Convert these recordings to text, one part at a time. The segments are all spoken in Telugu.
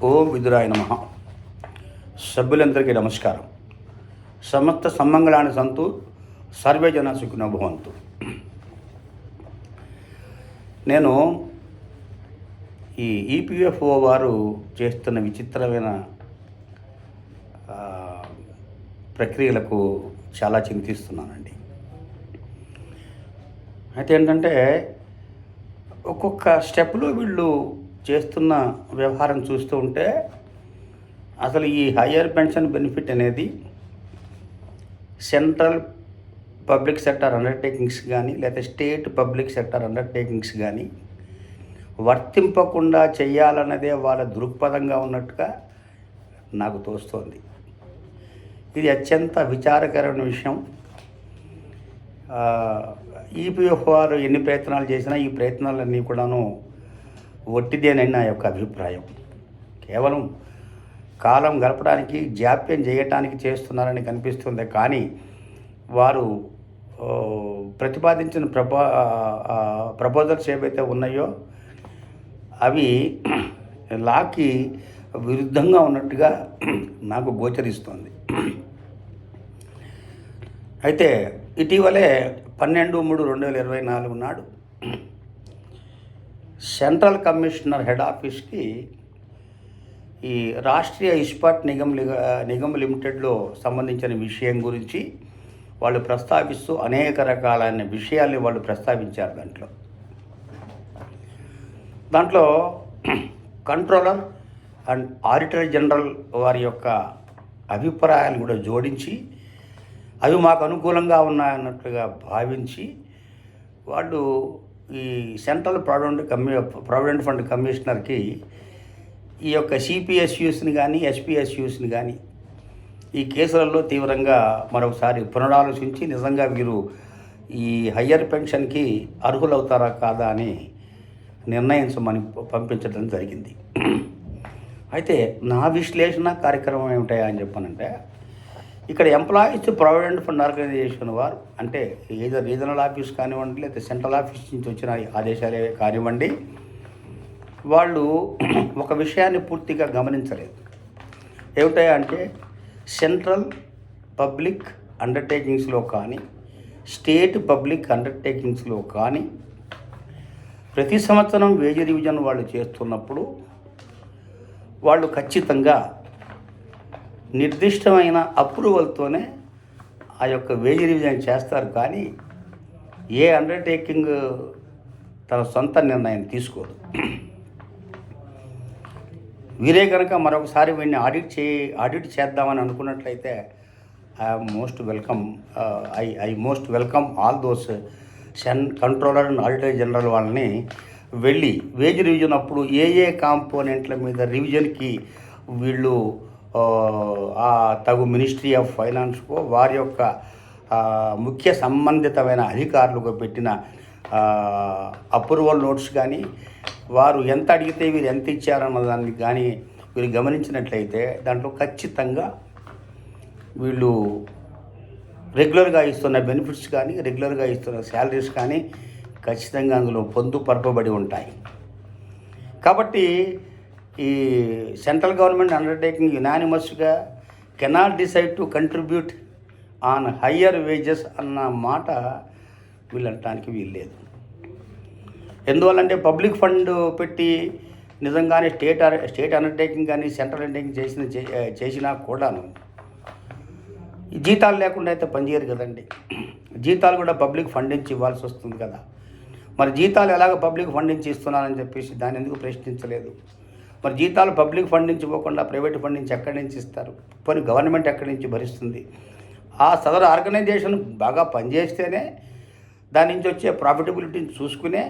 ఓం విదురాయ నమః. సభ్యులందరికీ నమస్కారం. సమస్త సమ్మంగళాన్ని సంతు, సర్వే జన సుఖినో భవంతు. నేను ఈ ఈపీఎఫ్ఓ వారు చేస్తున్న విచిత్రమైన ప్రక్రియలకు చాలా చింతిస్తున్నానండి. అయితే ఏంటంటే, ఒక్కొక్క స్టెప్లో వీళ్ళు చేస్తున్న వ్యవహారం చూస్తూ ఉంటే అసలు ఈ హయ్యర్ పెన్షన్ బెనిఫిట్ అనేది సెంట్రల్ పబ్లిక్ సెక్టర్ అండర్టేకింగ్స్ కానీ లేదా స్టేట్ పబ్లిక్ సెక్టర్ అండర్టేకింగ్స్ కానీ వర్తింపకుండా చేయాలన్నదే వాళ్ళ దృక్పథంగా ఉన్నట్టుగా నాకు తోస్తోంది. ఇది అత్యంత విచారకరమైన విషయం. ఈపీఎఫ్ వారు ఎన్ని ప్రయత్నాలు చేసినా ఈ ప్రయత్నాలన్నీ కూడాను ఒట్టిదేనని నా యొక్క అభిప్రాయం. కేవలం కాలం గడపడానికి, జాప్యం చేయటానికి చేస్తున్నారని కనిపిస్తుంది. కానీ వారు ప్రతిపాదించిన ప్రపోజల్స్ ఏవైతే ఉన్నాయో అవి లాకి విరుద్ధంగా ఉన్నట్టుగా నాకు గోచరిస్తుంది. అయితే ఇటీవలే 12/3/2024 నాడు సెంట్రల్ కమిషనర్ హెడ్ ఆఫీస్కి ఈ రాష్ట్రీయ ఇస్పాట్ నిగమ్ లిమిటెడ్లో సంబంధించిన విషయం గురించి వాళ్ళు ప్రస్తావిస్తూ అనేక రకాలైన విషయాల్ని వాళ్ళు ప్రస్తావించారు. దాంట్లో కంట్రోలర్ అండ్ ఆడిటర్ జనరల్ వారి యొక్క అభిప్రాయాలు కూడా జోడించి అవి మాకు అనుకూలంగా ఉన్నాయన్నట్లుగా భావించి వాళ్ళు ఈ సెంట్రల్ ప్రావిడెంట్ ఫండ్ కమిషనర్కి ఈ యొక్క సిపిఎస్యూస్ని కానీ ఎస్పిఎస్యూస్ని కానీ ఈ కేసులలో తీవ్రంగా మరొకసారి పునరాలోచించి నిజంగా వీరు ఈ హయ్యర్ పెన్షన్కి అర్హులవుతారా కాదా అని నిర్ణయించమని పంపించడం జరిగింది. అయితే నా విశ్లేషణ కార్యక్రమం ఏమిటాయా అని చెప్పానంటే, ఇక్కడ ఎంప్లాయీస్ ప్రావిడెంట్ ఫండ్ ఆర్గనైజేషన్ వారు, అంటే ఏదో రీజనల్ ఆఫీస్ కానివ్వండి లేదా సెంట్రల్ ఆఫీస్ నుంచి వచ్చిన ఆదేశాలే కానివ్వండి, వాళ్ళు ఒక విషయాన్ని పూర్తిగా గమనించలేదు. ఏమిటాయా అంటే, సెంట్రల్ పబ్లిక్ అండర్టేకింగ్స్లో కానీ స్టేట్ పబ్లిక్ అండర్టేకింగ్స్లో కానీ ప్రతి సంవత్సరం వేజ్ రివిజన్ వాళ్ళు చేస్తున్నప్పుడు వాళ్ళు ఖచ్చితంగా నిర్దిష్టమైన అప్రూవల్తోనే ఆ యొక్క వేజ్ రివిజన్ చేస్తారు. కానీ ఏ అండర్టేకింగ్ తన సొంత నిర్ణయం తీసుకోదు. వీరే కనుక మరొకసారి వీడిని ఆడిట్ చేద్దామని అనుకున్నట్లయితే I most welcome all those controller and auditor general వాళ్ళని వెళ్ళి వేజ్ రివిజన్ అప్పుడు ఏ కాంపోనెంట్ల మీద రివిజన్కి వీళ్ళు తగు మినిస్ట్రీ ఆఫ్ ఫైనాన్స్కో వారి యొక్క ముఖ్య సంబంధితమైన అధికారులకు పెట్టిన అప్రూవల్ నోట్స్ కానీ వారు ఎంత అడిగితే వీరు ఎంత ఇచ్చారన్న దాన్ని కానీ వీరు గమనించినట్లయితే దాంట్లో ఖచ్చితంగా వీళ్ళు రెగ్యులర్గా ఇస్తున్న బెనిఫిట్స్ కానీ రెగ్యులర్గా ఇస్తున్న శాలరీస్ కానీ ఖచ్చితంగా అందులో పొందుపరపబడి ఉంటాయి. కాబట్టి ఈ సెంట్రల్ గవర్నమెంట్ అండర్టేకింగ్ యునానిమస్గా cannot decide to contribute on higher wages అన్న మాట వీళ్ళంటానికి వీల్లేదు. ఎందువల్లంటే పబ్లిక్ ఫండ్ పెట్టి నిజంగానే స్టేట్ అండర్టేకింగ్ కానీ సెంట్రల్ అండర్టేకింగ్ చేసినా కూడాను జీతాలు లేకుండా అయితే పనిచేయరు కదండి. జీతాలు కూడా పబ్లిక్ ఫండ్ నుంచి ఇవ్వాల్సి వస్తుంది కదా. మరి జీతాలు ఎలాగ పబ్లిక్ ఫండ్ నుంచి ఇస్తున్నారని చెప్పేసి దాన్ని ఎందుకు ప్రశ్నించలేదు? మరి జీతాలు పబ్లిక్ ఫండ్ నుంచి ఇవ్వకుండా ప్రైవేట్ ఫండ్ నుంచి ఎక్కడి నుంచి ఇస్తారు? పోనీ గవర్నమెంట్ ఎక్కడి నుంచి భరిస్తుంది? ఆ సదరు ఆర్గనైజేషన్ బాగా పనిచేస్తేనే దాని నుంచి వచ్చే ప్రాఫిటబిలిటీని చూసుకునే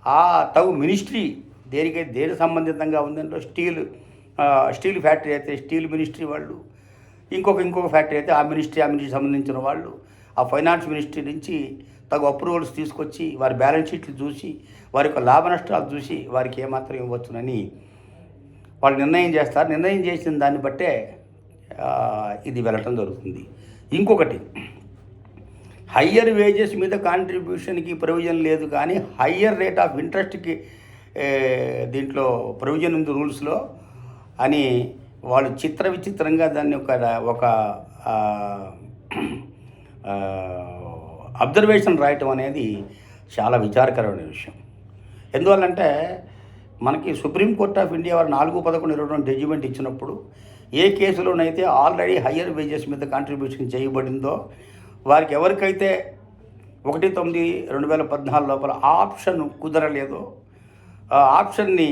ఆ తగు మినిస్ట్రీ దేని సంబంధితంగా ఉందంటే స్టీల్ ఫ్యాక్టరీ అయితే స్టీల్ మినిస్ట్రీ వాళ్ళు, ఇంకొక ఫ్యాక్టరీ అయితే ఆ మినిస్ట్రీ సంబంధించిన వాళ్ళు ఆ ఫైనాన్స్ మినిస్ట్రీ నుంచి తగు అప్రూవల్స్ తీసుకొచ్చి వారి బ్యాలెన్స్ షీట్లు చూసి వారి యొక్క లాభ నష్టాలు చూసి వారికి ఏమాత్రం ఇవ్వచ్చునని వాళ్ళు నిర్ణయం చేస్తారు. నిర్ణయం చేసిన దాన్ని బట్టే ఇది వెళ్ళటం జరుగుతుంది. ఇంకొకటి, హయ్యర్ వేజెస్ మీద కాంట్రిబ్యూషన్కి ప్రొవిజన్ లేదు, కానీ హయ్యర్ రేట్ ఆఫ్ ఇంట్రెస్ట్కి దీంట్లో ప్రొవిజన్ ఉంది రూల్స్లో. అని వాళ్ళు విచిత్రంగా దాన్ని ఒక అబ్జర్వేషన్ రాయటం అనేది చాలా విచారకరమైన విషయం. ఎందువల్లంటే మనకి సుప్రీంకోర్ట్ ఆఫ్ ఇండియా వారు 4/11/22 జడ్జిమెంట్ ఇచ్చినప్పుడు ఏ కేసులోనైతే ఆల్రెడీ హయ్యర్ వేజెస్ మీద కాంట్రిబ్యూషన్ చేయబడిందో వారికి ఎవరికైతే 1/9/2014 లోపల ఆప్షన్ కుదరలేదో ఆ ఆప్షన్ని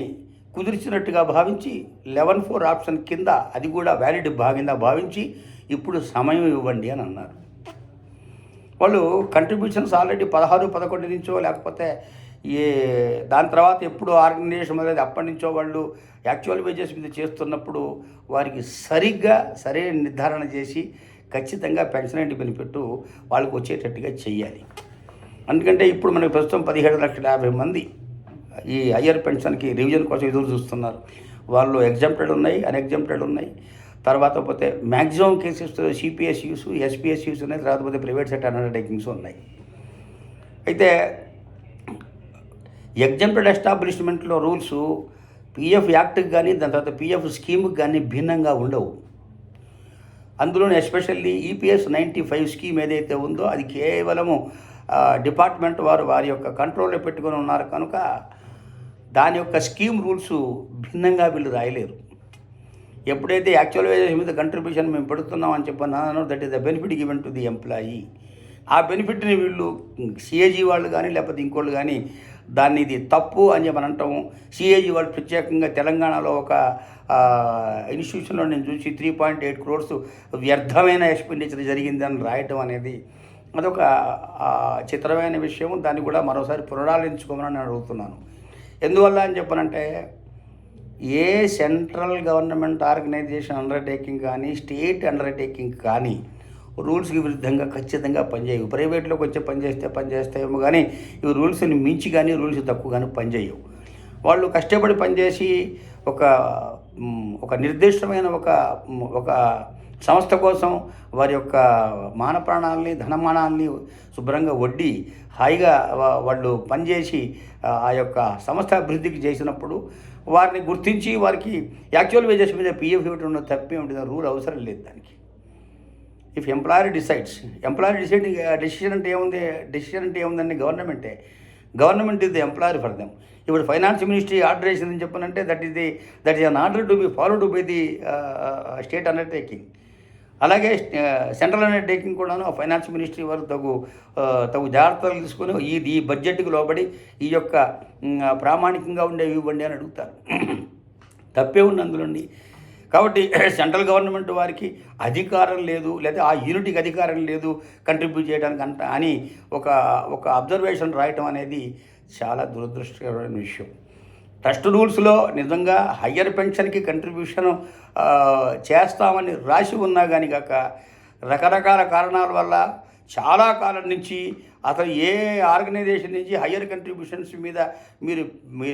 కుదిర్చినట్టుగా భావించి 11(4) ఆప్షన్ కింద అది కూడా వ్యాలిడ్ భాగంగా భావించి ఇప్పుడు సమయం ఇవ్వండి అని అన్నారు. వాళ్ళు కంట్రిబ్యూషన్స్ ఆల్రెడీ 16-11 నుంచో లేకపోతే దాని తర్వాత ఎప్పుడు ఆర్గనైజేషన్ అనేది అప్పటి నుంచో వాళ్ళు యాక్చువల్ వేజెస్ మీద చేస్తున్నప్పుడు వారికి సరైన నిర్ధారణ చేసి ఖచ్చితంగా పెన్షన్ అండ్ బెనిఫిట్ వాళ్ళకి వచ్చేటట్టుగా చెయ్యాలి. ఎందుకంటే ఇప్పుడు మనకి ప్రస్తుతం 17,50,000 మంది ఈ హయ్యర్ పెన్షన్కి రివిజన్ కోసం ఎదురు చూస్తున్నారు. వాళ్ళు ఎగ్జామ్టెడ్ ఉన్నాయి, అన్ఎగ్జామ్టెడ్ ఉన్నాయి. తర్వాత పోతే మ్యాక్సిమం కేసెస్ సిపిఎస్యూస్, ఎస్పిఎస్యూస్ ఉన్నాయి. తర్వాత పోతే ప్రైవేట్ సెక్టర్ అండర్టేకింగ్స్ ఉన్నాయి. అయితే ఎగ్జామ్టెడ్ ఎస్టాబ్లిష్మెంట్లో రూల్స్ పిఎఫ్ యాక్ట్కి కానీ దాని తర్వాత పిఎఫ్ స్కీమ్కి కానీ భిన్నంగా ఉండవు. అందులోనే ఎస్పెషల్లీ ఈపీఎస్ 95 స్కీమ్ ఏదైతే ఉందో అది కేవలము డిపార్ట్మెంట్ వారి యొక్క కంట్రోల్లో పెట్టుకొని ఉన్నారు కనుక దాని యొక్క స్కీమ్ రూల్స్ భిన్నంగా వీళ్ళు రాయలేరు. ఎప్పుడైతే యాక్చువల్ వేజెస్ మీద కంట్రిబ్యూషన్ మేము పెడుతున్నాం అని చెప్పన్నానో that is the benefit given to the employee. ఆ బెనిఫిట్ని వీళ్ళు సిఏజీ వాళ్ళు కానీ లేకపోతే ఇంకోళ్ళు కానీ దాన్ని ఇది తప్పు అని చెప్పని అంటాము. సిఏజీ వాళ్ళు ప్రత్యేకంగా తెలంగాణలో ఒక ఇన్స్టిట్యూషన్లో నేను చూసి 3.8 crores వ్యర్థమైన ఎక్స్పెండిచర్ జరిగిందని రాయటం అనేది అదొక చిత్రమైన విషయం. దాన్ని కూడా మరోసారి పునరాలించుకోమని నేను అడుగుతున్నాను. ఎందువల్ల అని చెప్పనంటే ఏ సెంట్రల్ గవర్నమెంట్ ఆర్గనైజేషన్ అండర్టేకింగ్ కానీ స్టేట్ అండర్టేకింగ్ కానీ రూల్స్కి విరుద్ధంగా ఖచ్చితంగా పనిచేయవు. ప్రైవేట్లోకి వచ్చి పనిచేస్తాయేమో కానీ ఇవి రూల్స్ని మించి కానీ రూల్స్ తక్కువ కానీ పనిచేయవు. వాళ్ళు కష్టపడి పనిచేసి ఒక నిర్దిష్టమైన ఒక సంస్థ కోసం వారి యొక్క మానప్రాణాలని ధనమానాల్ని శుభ్రంగా వడ్డీ హాయిగా వాళ్ళు పనిచేసి ఆ యొక్క సంస్థ అభివృద్ధికి చేసినప్పుడు వారిని గుర్తించి వారికి యాక్చువల్ వేజెస్ మీద పిఎఫ్ ఇవ్వడం తప్పే ఉంటుంది. రూల్ అవసరం లేదు దానికి. ఇఫ్ ఎంప్లాయర్ డిసైడ్స్ డెసిషన్ అంటే ఏముందండి government is the employer for them. ఇప్పుడు ఫైనాన్స్ మినిస్ట్రీ ఆర్డర్ చేసిందని చెప్పనంటే that is an order to be followed by the state undertaking. అలాగే సెంట్రల్ అండర్టేకింగ్ కూడాను ఫైనాన్స్ మినిస్ట్రీ వారు తగు జాగ్రత్తలు తీసుకొని ఈ బడ్జెట్కి లోబడి ఈ యొక్క ప్రామాణికంగా ఉండేవి ఇవ్వండి అని అడుగుతారు. తప్పే ఉంది అందులోండి. కాబట్టి సెంట్రల్ గవర్నమెంట్ వారికి అధికారం లేదు, లేదా ఆ యూనిట్కి అధికారం లేదు కంట్రిబ్యూట్ చేయడానికి అని ఒక అబ్జర్వేషన్ రాయటం అనేది చాలా దురదృష్టకరమైన విషయం. ట్రస్ట్ రూల్స్లో నిజంగా హయ్యర్ పెన్షన్కి కంట్రిబ్యూషన్ చేస్తామని రాసి ఉన్నా కానీ కాక రకరకాల కారణాల వల్ల చాలా కాలం నుంచి అసలు ఏ ఆర్గనైజేషన్ నుంచి హయ్యర్ కంట్రిబ్యూషన్స్ మీద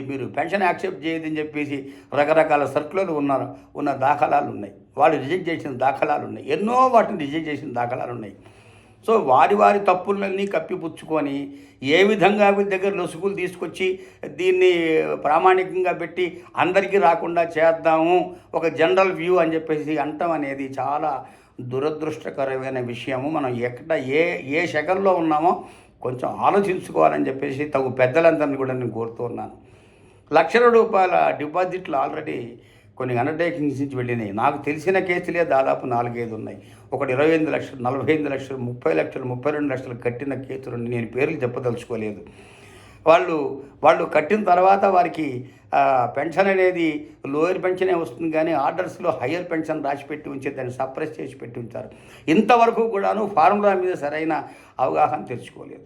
మీరు పెన్షన్ యాక్సెప్ట్ చేయదని చెప్పేసి రకరకాల సర్కులర్లు ఉన్న దాఖలాలు ఉన్నాయి. వాళ్ళు రిజెక్ట్ చేసిన దాఖలాలు ఉన్నాయి. ఎన్నో వాటిని రిజెక్ట్ చేసిన దాఖలాలు ఉన్నాయి. సో వారి తప్పులన్నీ కప్పిపుచ్చుకొని ఏ విధంగా వీళ్ళ దగ్గర లొసుగులు తీసుకొచ్చి దీన్ని ప్రామాణికంగా పెట్టి అందరికీ రాకుండా చేద్దాము ఒక జనరల్ వ్యూ అని చెప్పేసి అంటాం అనేది చాలా దురదృష్టకరమైన విషయము. మనం ఏ శకంలో ఉన్నామో కొంచెం ఆలోచించుకోవాలని చెప్పేసి తగు పెద్దలందరినీ కూడా నేను కోరుతూ ఉన్నాను. ₹1,00,000 డిపాజిట్లు ఆల్రెడీ కొన్ని అండర్టేకింగ్స్ నుంచి వెళ్ళినాయి. నాకు తెలిసిన కేసులే దాదాపు 4-5 ఉన్నాయి. ఒకటి 25 లక్షలు, 45 లక్షలు, 30 లక్షలు, 32 లక్షలు కట్టిన కేసులు. నేను పేర్లు చెప్పదలుచుకోలేదు. వాళ్ళు కట్టిన తర్వాత వారికి పెన్షన్ అనేది లోయర్ పెన్షనే వస్తుంది, కానీ ఆర్డర్స్లో హయ్యర్ పెన్షన్ రాసిపెట్టి ఉంచి దాన్ని సప్రెస్ చేసి పెట్టి ఉంచారు. ఇంతవరకు కూడాను ఫార్ములా మీద సరైన అవగాహన తెచ్చుకోలేదు.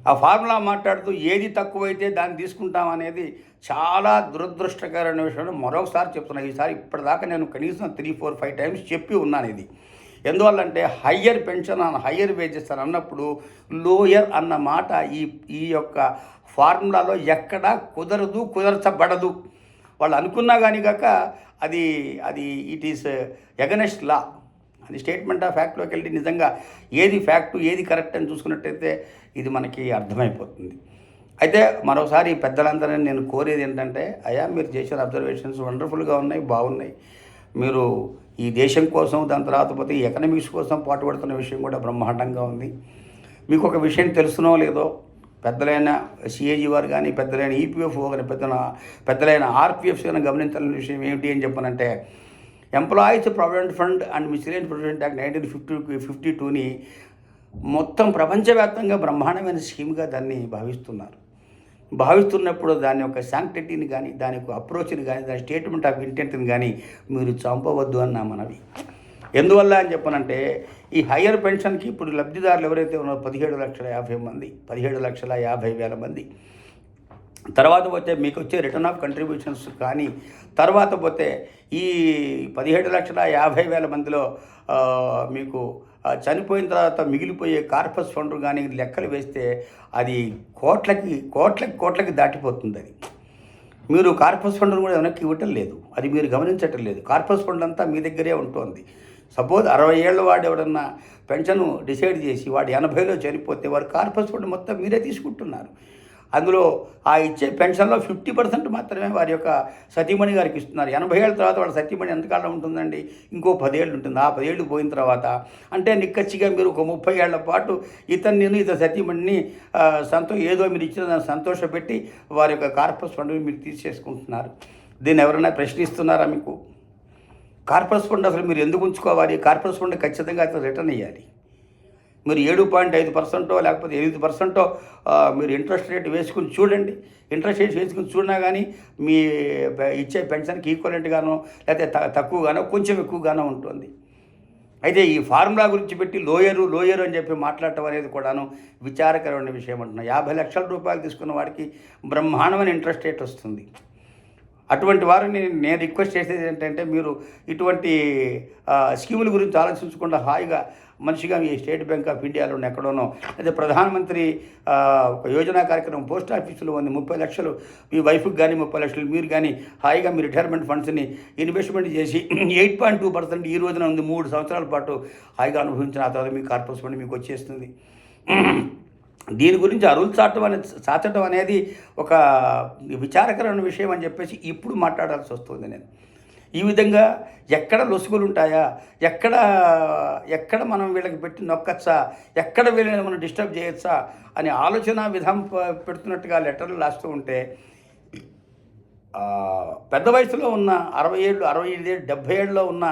ఆ ఫార్ములా మాట్లాడుతూ ఏది తక్కువైతే దాన్ని తీసుకుంటాం అనేది చాలా దురదృష్టకరమైన విషయం. మరొకసారి చెప్తున్నా, ఈసారి ఇప్పటిదాకా నేను కనీసం 3-4-5 టైమ్స్ చెప్పి ఉన్నాను ఇది. ఎందువల్లంటే హయ్యర్ పెన్షన్ హయ్యర్ వేజెస్ అని అన్నప్పుడు లోయర్ అన్న మాట ఈ యొక్క ఫార్ములాలో ఎక్కడా కుదరచబడదు. వాళ్ళు అనుకున్నా కానీ కాక అది ఇట్ ఈస్ ఎగనెస్ట్ లా. అది స్టేట్మెంట్ ఆఫ్ ఫ్యాక్ట్లోకి వెళ్ళి నిజంగా ఏది ఫ్యాక్టు ఏది కరెక్ట్ అని చూసుకున్నట్టయితే ఇది మనకి అర్థమైపోతుంది. అయితే మరోసారి పెద్దలందరినీ నేను కోరేది ఏంటంటే, అయ్యా మీరు చేసిన అబ్జర్వేషన్స్ వండర్ఫుల్గా ఉన్నాయి, బాగున్నాయి. మీరు ఈ దేశం కోసం, దాని తర్వాత పోతే ఈ ఎకనామిక్స్ కోసం పాటుపడుతున్న విషయం కూడా బ్రహ్మాండంగా ఉంది. మీకు ఒక విషయం తెలుసునో లేదో, పెద్దలైన సిఏజీ వారు కానీ, పెద్దలైన ఈపీఎఫ్ఓ కానీ, పెద్దలైన ఆర్పిఎఫ్స్ కానీ గమనించాలని విషయం ఏమిటి అని చెప్పనంటే, employees provident fund and miscellaneous provident act 1952ని మొత్తం ప్రపంచవ్యాప్తంగా బ్రహ్మాండమైన స్కీమ్గా దాన్ని భావిస్తున్నప్పుడు దాని యొక్క శాంక్టిటీని కానీ, దాని యొక్క అప్రోచ్ని కానీ, దాని స్టేట్మెంట్ ఆఫ్ ఇంటెంట్ని కానీ మీరు చంపవద్దు అన్న మనవి. ఎందువల్ల అని చెప్పనంటే, ఈ హయ్యర్ పెన్షన్కి ఇప్పుడు లబ్ధిదారులు ఎవరైతే ఉన్నారో 17,50,000 మంది. తర్వాత పోతే మీకు వచ్చే రిటర్న్ ఆఫ్ కంట్రిబ్యూషన్స్ కానీ, తర్వాత పోతే ఈ 17,50,000 మందిలో మీకు చనిపోయిన తర్వాత మిగిలిపోయే కార్పస్ ఫండ్ కానీ లెక్కలు వేస్తే అది కోట్లకి దాటిపోతుంది. అది మీరు కార్పస్ ఫండ్ను కూడా వెనక్కి ఇవ్వటం లేదు, అది మీరు గమనించటం లేదు. కార్పస్ ఫండ్ అంతా మీ దగ్గరే ఉంటుంది. సపోజ్ 60 ఏళ్ళ వాడు ఎవడన్నా పెన్షన్ డిసైడ్ చేసి వాడు 80లో చనిపోతే వారు కార్పస్ ఫండ్ మొత్తం మీరే తీసుకుంటున్నారు. అందులో ఆ ఇచ్చే పెన్షన్లో 50% మాత్రమే వారి యొక్క సతీమణి గారికి ఇస్తున్నారు. 80 ఏళ్ళ తర్వాత వాళ్ళ సతీమణి ఎంతకాలం ఉంటుందండి? ఇంకో 10 ఏళ్ళు ఉంటుంది. ఆ 10 ఏళ్ళు పోయిన తర్వాత అంటే నిక్కచ్చిగా మీరు ఒక 30 ఏళ్ల పాటు ఇతని సతీమణిని ఏదో మీరు ఇచ్చిన దాన్ని సంతోషపెట్టి వారి యొక్క కార్పస్ ఫండ్ మీరు తీసేసుకుంటున్నారు. దీన్ని ఎవరైనా ప్రశ్నిస్తున్నారా మీకు? కార్పస్ ఫండ్ అసలు మీరు ఎందుకు ఉంచుకోవాలి? కార్పస్ ఫండ్ ఖచ్చితంగా అతను రిటర్న్ ఇవ్వాలి. మీరు 7.5% లేకపోతే 8% మీరు ఇంట్రెస్ట్ రేట్ వేసుకుని చూడండి. ఇంట్రెస్ట్ రేట్ వేసుకుని చూడినా కానీ మీ ఇచ్చే పెన్షన్కి ఈక్వలెంట్గానో లేకపోతే తక్కువగానో కొంచెం ఎక్కువగానో ఉంటుంది. అయితే ఈ ఫార్ములా గురించి పెట్టి లోయరు అని చెప్పి మాట్లాడటం అనేది కూడాను విచారకరమైన విషయం అంటున్నా. 50 లక్షల రూపాయలు తీసుకున్న వాడికి బ్రహ్మాండమైన ఇంట్రెస్ట్ రేట్ వస్తుంది. అటువంటి వారిని నేను రిక్వెస్ట్ చేసేది ఏంటంటే, మీరు ఇటువంటి స్కీముల గురించి ఆలోచించకుండా హాయిగా మనిషిగా మీ స్టేట్ బ్యాంక్ ఆఫ్ ఇండియాలో ఎక్కడోనో, అయితే ప్రధానమంత్రి ఒక యోజనా కార్యక్రమం పోస్ట్ ఆఫీసులో ఉంది. 30 లక్షలు మీ వైఫ్కి కానీ, 30 లక్షలు మీరు కానీ హాయిగా మీ రిటైర్మెంట్ ఫండ్స్ని ఇన్వెస్ట్మెంట్ చేసి 8.2% ఈ రోజున ఉంది. 3 సంవత్సరాల పాటు హాయిగా అనుభవించిన ఆ తర్వాత మీ కార్పొరేషన్ ఫండ్ మీకు వచ్చేస్తుంది. దీని గురించి అరులు చాచటం అనేది ఒక విచారకరమైన విషయం అని చెప్పేసి ఇప్పుడు మాట్లాడాల్సి వస్తుంది. నేను ఈ విధంగా ఎక్కడ లొసుగులు ఉంటాయా, ఎక్కడ మనం వీళ్ళకి పెట్టి నొక్కచ్చా, ఎక్కడ వీళ్ళని మనం డిస్టర్బ్ చేయొచ్చా అని ఆలోచన విధానం పెడుతున్నట్టుగా లెటర్లు రాస్తూ ఉంటే, పెద్ద వయసులో ఉన్న 60 ఏళ్ళు, 65 ఏళ్ళు, 70 ఏళ్ళలో ఉన్న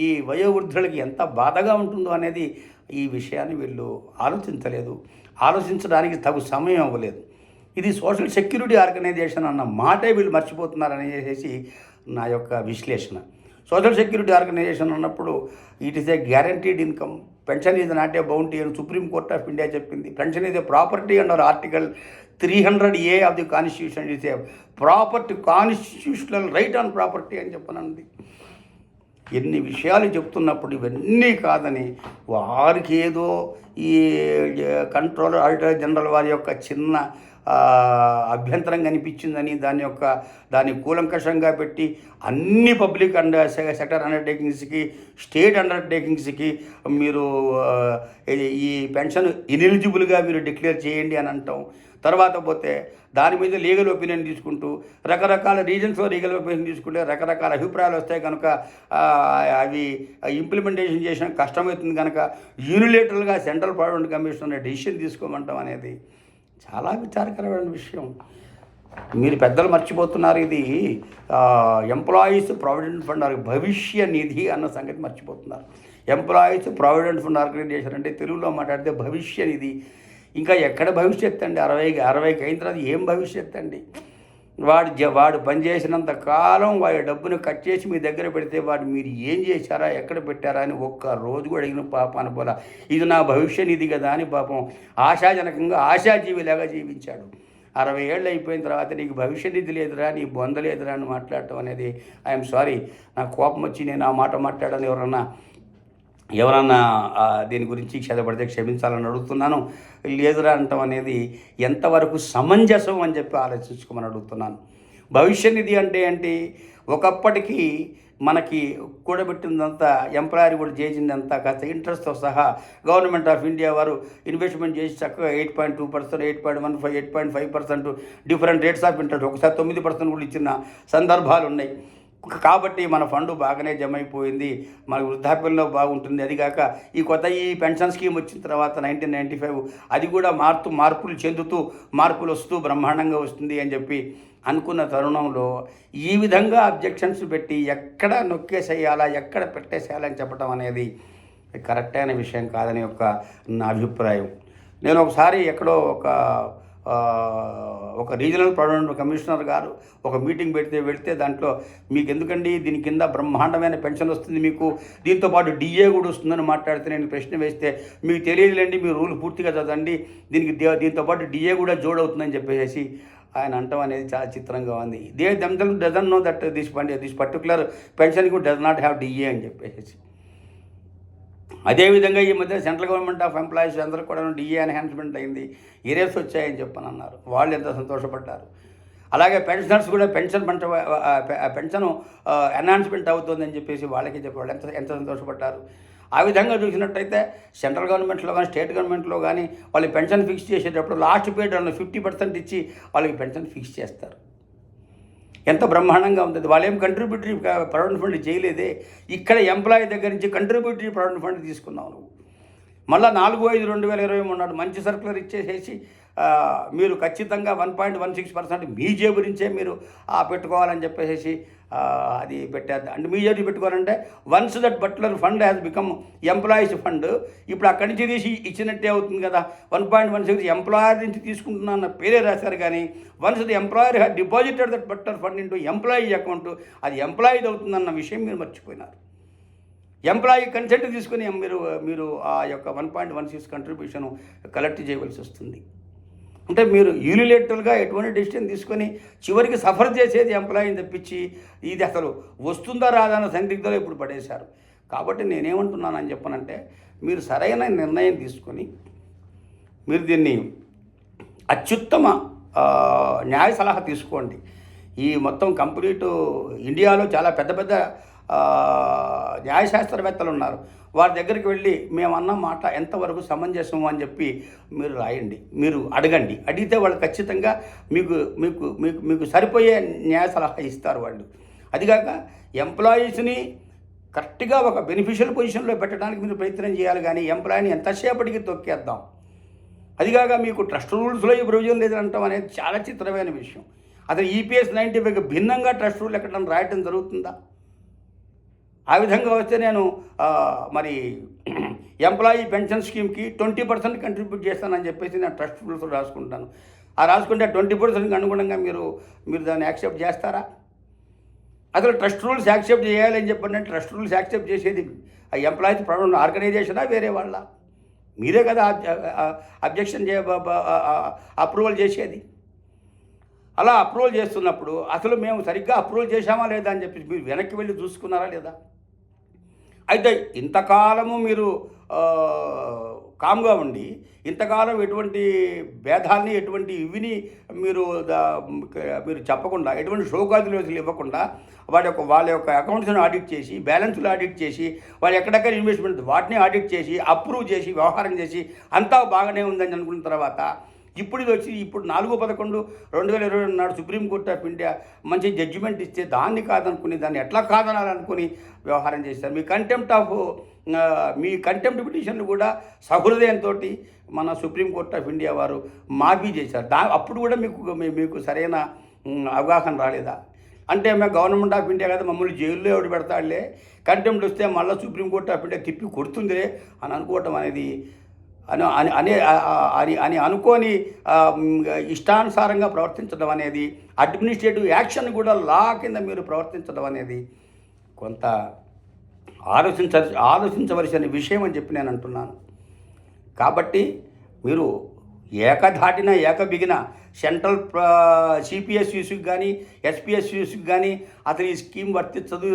ఈ వయోవృద్ధులకి ఎంత బాధగా ఉంటుందో అనేది ఈ విషయాన్ని వీళ్ళు ఆలోచించడానికి తగు సమయం అవ్వలేదు. ఇది సోషల్ సెక్యూరిటీ ఆర్గనైజేషన్ అన్న మాటే వీళ్ళు మర్చిపోతున్నారనేసి నా యొక్క విశ్లేషణ. సోషల్ సెక్యూరిటీ ఆర్గనైజేషన్ అన్నప్పుడు it is a guaranteed income. Pension is not a bounty అని సుప్రీం కోర్ట్ ఆఫ్ ఇండియా చెప్పింది. Pension is a property under article 300A of the constitution. It is a property, constitutional right on property అని చెప్పనండి. ఎన్ని విషయాలు చెప్తున్నప్పుడు ఇవన్నీ కాదని వారికి ఏదో ఈ కంట్రోలర్ ఆడిటర్ జనరల్ వారి యొక్క చిన్న అభ్యంతరం కనిపించిందని దాన్ని కూలంకషంగా పెట్టి అన్ని పబ్లిక్ సెక్టర్ అండర్టేకింగ్స్కి, స్టేట్ అండర్టేకింగ్స్కి మీరు ఈ పెన్షన్ ఇనెలిజిబుల్గా మీరు డిక్లేర్ చేయండి అని అంటాం. తర్వాత పోతే దాని మీద లీగల్ ఒపీనియన్ తీసుకుంటూ రకరకాల రీజన్స్లో లీగల్ ఒపీనియన్ తీసుకుంటే రకరకాల అభిప్రాయాలు వస్తాయి కనుక అవి ఇంప్లిమెంటేషన్ చేసిన కష్టమవుతుంది కనుక యూనిలేటరల్గా సెంట్రల్ ప్రావిడెంట్ కమిషన్ డెసిషన్ తీసుకోమంటాం అనేది చాలా విచారకరమైన విషయం. మీరు పెద్దలు మర్చిపోతున్నారు. ఇది ఎంప్లాయీస్ ప్రావిడెంట్ ఫండ్ భవిష్య నిధి అన్న సంగతి మర్చిపోతున్నారు. ఎంప్లాయీస్ ప్రావిడెంట్ ఫండ్ ఆర్గనైజేషన్ అంటే తెలుగులో మాట్లాడితే భవిష్య నిధి. ఇంకా ఎక్కడ భవిష్యత్తు అండి? 60కి అయిన తర్వాత ఏం భవిష్యత్తు అండి? వాడు పనిచేసినంత కాలం వాడి డబ్బును కట్ చేసి మీ దగ్గర పెడితే వాడు మీరు ఏం చేశారా, ఎక్కడ పెట్టారా అని ఒక్క రోజు కూడా అడిగిన పాప అనుకోలే. ఇది నా భవిష్య నిధి కదా అని పాపం ఆశాజనకంగా ఆశాజీవిలాగా జీవించాడు. 60 ఏళ్ళు అయిపోయిన తర్వాత నీకు భవిష్య నిధి లేదురా, నీ బొంద లేదురా అని మాట్లాడటం అనేది ఐఎమ్ సారీ, నాకు కోపం వచ్చి నేను ఆ మాట మాట్లాడాలని ఎవరన్నా దీని గురించి క్షేత్రపడితే క్షమించాలని అడుగుతున్నాను. లేదురా అంటాం అనేది ఎంతవరకు సమంజసం అని చెప్పి ఆలోచించుకోమని అడుగుతున్నాను. భవిష్య నిధి అంటే ఏంటి? ఒకప్పటికి మనకి కూడబెట్టిందంతా ఎంప్లాయర్ కూడా చేసిందంతా కాస్త ఇంట్రెస్ట్తో సహా గవర్నమెంట్ ఆఫ్ ఇండియా వారు ఇన్వెస్ట్మెంట్ చేసి చక్కగా 8.2%, 8.15, 8.5% డిఫరెంట్ రేట్స్ ఆఫ్ ఇంట్రెస్ట్, ఒకసారి 9% కూడా ఇచ్చిన సందర్భాలు ఉన్నాయి. కాబట్టి మన ఫండ్ బాగానే జమ అయిపోయింది, మన వృద్ధాప్యంలో బాగుంటుంది. అదిగాక ఈ పెన్షన్ స్కీమ్ వచ్చిన తర్వాత 1995 అది కూడా మార్పులు చెందుతూ మార్పులు వస్తూ బ్రహ్మాండంగా వస్తుంది అని చెప్పి అనుకున్న తరుణంలో ఈ విధంగా అబ్జెక్షన్స్ పెట్టి ఎక్కడ నొక్కేసేయాలా, ఎక్కడ పెట్టేసేయాలని చెప్పడం అనేది కరెక్ట్ అయిన విషయం కాదని నా అభిప్రాయం. నేను ఒకసారి ఎక్కడో ఒక రీజనల్ ప్రొడక్ట్ కమిషనర్ గారు ఒక మీటింగ్ వెళితే దాంట్లో మీకు ఎందుకండి దీని కింద బ్రహ్మాండమైన పెన్షన్ వస్తుంది, మీకు దీంతోపాటు డిఏ కూడా వస్తుందని మాట్లాడితే నేను ప్రశ్న వేస్తే మీకు తెలియదులేండి, మీరు రూల్ పూర్తిగా చదవండి, దీంతోపాటు డిఏ కూడా జోడవుతుందని చెప్పేసి ఆయన అంటాం అనేది చాలా చిత్రంగా ఉంది. Themselves doesn't know that this particular pension does not have DA అని చెప్పేసి. అదేవిధంగా ఈ మధ్య సెంట్రల్ గవర్నమెంట్ ఆఫ్ ఎంప్లాయీస్ అందరూ కూడా డిఏ ఎన్హాన్స్మెంట్ అయింది, ఏరియాస్ వచ్చాయని చెప్పని అన్నారు. వాళ్ళు ఎంత సంతోషపడ్డారు. అలాగే పెన్షనర్స్ కూడా పెన్షన్ ఎన్హాన్స్మెంట్ అవుతుందని చెప్పేసి వాళ్ళకి చెప్పి ఎంత సంతోషపడ్డారు. ఆ విధంగా చూసినట్టయితే సెంట్రల్ గవర్నమెంట్లో కానీ స్టేట్ గవర్నమెంట్లో కానీ వాళ్ళు పెన్షన్ ఫిక్స్ చేసేటప్పుడు లాస్ట్ పీరియడ్ 50% ఇచ్చి వాళ్ళకి పెన్షన్ ఫిక్స్ చేస్తారు. ఎంత బ్రహ్మాండంగా ఉంటుంది. వాళ్ళు ఏం కంట్రిబ్యూటరీ ప్రావిడెంట్ ఫండ్ చేయలేదే, ఇక్కడ ఎంప్లాయీ దగ్గర నుంచి కంట్రిబ్యూటరీ ప్రావిడెంట్ ఫండ్ తీసుకున్నావు నువ్వు. మళ్ళీ 4/5/2023 నాడు మంచి సర్క్యులర్ ఇచ్చేసేసి మీరు ఖచ్చితంగా 1.16% మీ జేబు నుంచే మీరు పెట్టుకోవాలని చెప్పేసి అది పెట్టేది. అంటే మీ జేబు పెట్టుకోవాలంటే once that particular fund has become employees fund, ఇప్పుడు అక్కడి నుంచి తీసి ఇచ్చినట్టే అవుతుంది కదా. 1.16 ఎంప్లాయర్ నుంచి తీసుకుంటున్నా అన్న పేరే రాశారు, కానీ once the employer had deposited that particular fund into employee account, అది ఎంప్లాయీది అవుతుందన్న విషయం మీరు మర్చిపోయినారు. ఎంప్లాయీ కన్సెంట్ తీసుకుని మీరు ఆ యొక్క 1.16 కంట్రిబ్యూషన్ కలెక్ట్ చేయవలసి వస్తుంది. అంటే మీరు యూనిలేటరల్గా ఎటువంటి డెసిషన్ తీసుకొని చివరికి సఫర్ చేసేది ఎంప్లాయీని తప్పించి ఇది అసలు వస్తుందా రాదా అన్న సందిగ్ధంలో ఇప్పుడు పడేశారు. కాబట్టి నేనేమంటున్నానని చెప్పనంటే, మీరు సరైన నిర్ణయం తీసుకొని మీరు దీన్ని అత్యుత్తమ న్యాయ సలహా తీసుకోండి. ఈ మొత్తం కంప్లీట్ ఇండియాలో చాలా పెద్ద పెద్ద న్యాయశాస్త్రవేత్తలు ఉన్నారు, వారి దగ్గరికి వెళ్ళి మేమన్న మాట ఎంతవరకు సమంజసము అని చెప్పి మీరు రాయండి, మీరు అడగండి. అడిగితే వాళ్ళు ఖచ్చితంగా మీకు మీకు మీకు మీకు సరిపోయే న్యాయ సలహా ఇస్తారు వాళ్ళు. అదిగాక ఎంప్లాయీస్ని కరెక్ట్గా ఒక బెనిఫిషియల్ పొజిషన్లో పెట్టడానికి మీరు ప్రయత్నం చేయాలి, కానీ ఎంప్లాయీని ఎంతసేపటికి తొక్కేద్దాం. అదిగాక మీకు ట్రస్ట్ రూల్స్లో ఈ ప్రొవిజన్ లేదంటాం అనేది చాలా చిత్రమైన విషయం. అసలు ఈపీఎస్ 95కి భిన్నంగా ట్రస్ట్ రూల్ ఎక్కడ రాయటం జరుగుతుందా? ఆ విధంగా వస్తే నేను మరి ఎంప్లాయీ పెన్షన్ స్కీమ్కి 20% కంట్రిబ్యూట్ చేస్తానని చెప్పేసి నేను ట్రస్ట్ రూల్స్ రాసుకుంటాను. రాసుకుంటే 20% అనుగుణంగా మీరు దాన్ని యాక్సెప్ట్ చేస్తారా? అసలు ట్రస్ట్ రూల్స్ యాక్సెప్ట్ చేయాలని చెప్పండి. ట్రస్ట్ రూల్స్ యాక్సెప్ట్ చేసేది ఆ ఎంప్లాయీస్ ప్రాబ్లం ఆర్గనైజేషనా వేరే వాళ్ళ? మీరే కదా అబ్జెక్షన్ అప్రూవల్ చేసేది. అలా అప్రూవల్ చేస్తున్నప్పుడు అసలు మేము సరిగ్గా అప్రూవల్ చేశామా లేదా అని చెప్పి మీరు వెనక్కి వెళ్ళి చూసుకున్నారా లేదా? అయితే ఇంతకాలము మీరు కామ్గా ఉండి ఇంతకాలం ఎటువంటి భేదాల్ని ఎటువంటి ఇవిని మీరు చెప్పకుండా, ఎటువంటి షోకాదులు ఇవ్వకుండా వాళ్ళ యొక్క అకౌంట్స్ని ఆడిట్ చేసి, బ్యాలెన్స్లు ఆడిట్ చేసి, వాళ్ళు ఎక్కడెక్కడ ఇన్వెస్ట్మెంట్ వాటిని ఆడిట్ చేసి, అప్రూవ్ చేసి, వ్యవహారం చేసి అంతా బాగానే ఉందని అనుకున్న తర్వాత ఇప్పుడు 4/11/2022 నాడు సుప్రీంకోర్టు ఆఫ్ ఇండియా మంచి జడ్జిమెంట్ ఇస్తే దాన్ని కాదనుకుని, దాన్ని ఎట్లా కాదనాలనుకుని వ్యవహారం చేశారు. మీ కంటెంప్ట్ పిటిషన్లు కూడా సహృదయంతో మన సుప్రీంకోర్టు ఆఫ్ ఇండియా వారు మాఫీ చేశారు. అప్పుడు కూడా మీకు సరైన అవగాహన రాలేదా? అంటే మేము గవర్నమెంట్ ఆఫ్ ఇండియా కదా, మమ్మల్ని జైల్లో ఎవడు పెడతాడులే, కంటెంప్ట్ వస్తే మళ్ళీ సుప్రీంకోర్టు ఆఫ్ ఇండియా తిప్పి కొడుతుందిలే అని అనుకోవటం అనేది అని అనుకొని ఇష్టానుసారంగా ప్రవర్తించడం అనేది, అడ్మినిస్ట్రేటివ్ యాక్షన్ కూడా లా కింద మీరు ప్రవర్తించడం అనేది కొంత ఆలోచించవలసిన విషయం అని చెప్పి నేను అంటున్నాను. కాబట్టి మీరు ఏకధాటిన ఏకబిగిన సెంట్రల్ సిపిఎస్యూస్కి కానీ ఎస్పిఎస్యూస్కి కానీ అసలు ఈ స్కీమ్ వర్తించదు,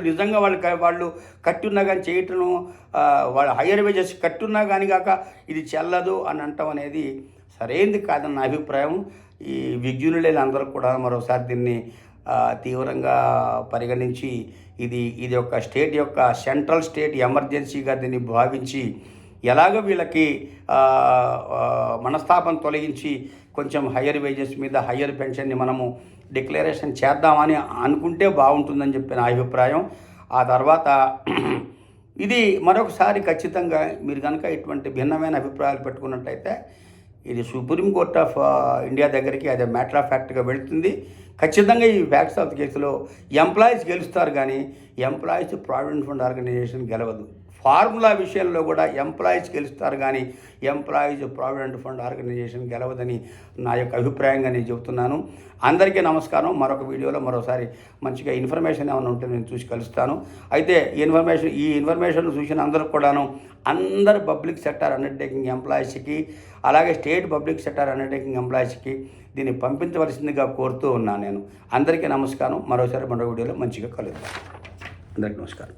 నిజంగా వాళ్ళు కట్టున్నా కానీ చేయటం, వాళ్ళ హయ్యర్ వేజెస్ కట్టున్నా కానీ కాక ఇది చెల్లదు అని అంటాం అనేది సరైనది కాదని నా అభిప్రాయం. ఈ విజ్ఞునులైన అందరూ కూడా మరోసారి దీన్ని తీవ్రంగా పరిగణించి ఇది ఒక స్టేట్ యొక్క సెంట్రల్ స్టేట్ ఎమర్జెన్సీగా దీన్ని భావించి ఎలాగ వీళ్ళకి మనస్తాపం తొలగించి కొంచెం హయ్యర్ వేజెస్ మీద హయ్యర్ పెన్షన్ని మనము డిక్లరేషన్ చేద్దామని అనుకుంటే బాగుంటుందని చెప్పి నా అభిప్రాయం. ఆ తర్వాత ఇది మరొకసారి ఖచ్చితంగా మీరు కనుక ఇటువంటి భిన్నమైన అభిప్రాయాలు పెట్టుకున్నట్టయితే ఇది సుప్రీంకోర్ట్ ఆఫ్ ఇండియా దగ్గరికి అదే మ్యాటర్ ఆఫ్ ఫ్యాక్ట్గా వెళుతుంది. ఖచ్చితంగా ఈ ఫ్యాక్ట్స్ ఆఫ్ కేసులో ఎంప్లాయీస్ గెలుస్తారు, కానీ ఎంప్లాయీస్ ప్రావిడెంట్ ఫండ్ ఆర్గనైజేషన్ గెలవదు. ఫార్ములా విషయంలో కూడా ఎంప్లాయీస్ గెలుస్తారు, కానీ ఎంప్లాయీస్ ప్రావిడెంట్ ఫండ్ ఆర్గనైజేషన్ గెలవదని నా యొక్క అభిప్రాయంగా నేను చెబుతున్నాను. అందరికీ నమస్కారం. మరొక వీడియోలో మరోసారి మంచిగా ఇన్ఫర్మేషన్ ఏమైనా ఉంటే నేను చూసి కలుస్తాను. అయితే ఈ ఇన్ఫర్మేషన్ చూసిన అందరూ కూడాను అందరు పబ్లిక్ సెక్టార్ అండర్టేకింగ్ ఎంప్లాయీస్కి అలాగే స్టేట్ పబ్లిక్ సెక్టార్ అండర్టేకింగ్ ఎంప్లాయీస్కి దీన్ని పంపించవలసిందిగా కోరుతూ ఉన్నాను నేను. అందరికీ నమస్కారం. మరోసారి మరో వీడియోలో మంచిగా కలుద్దాం. అందరికీ నమస్కారం.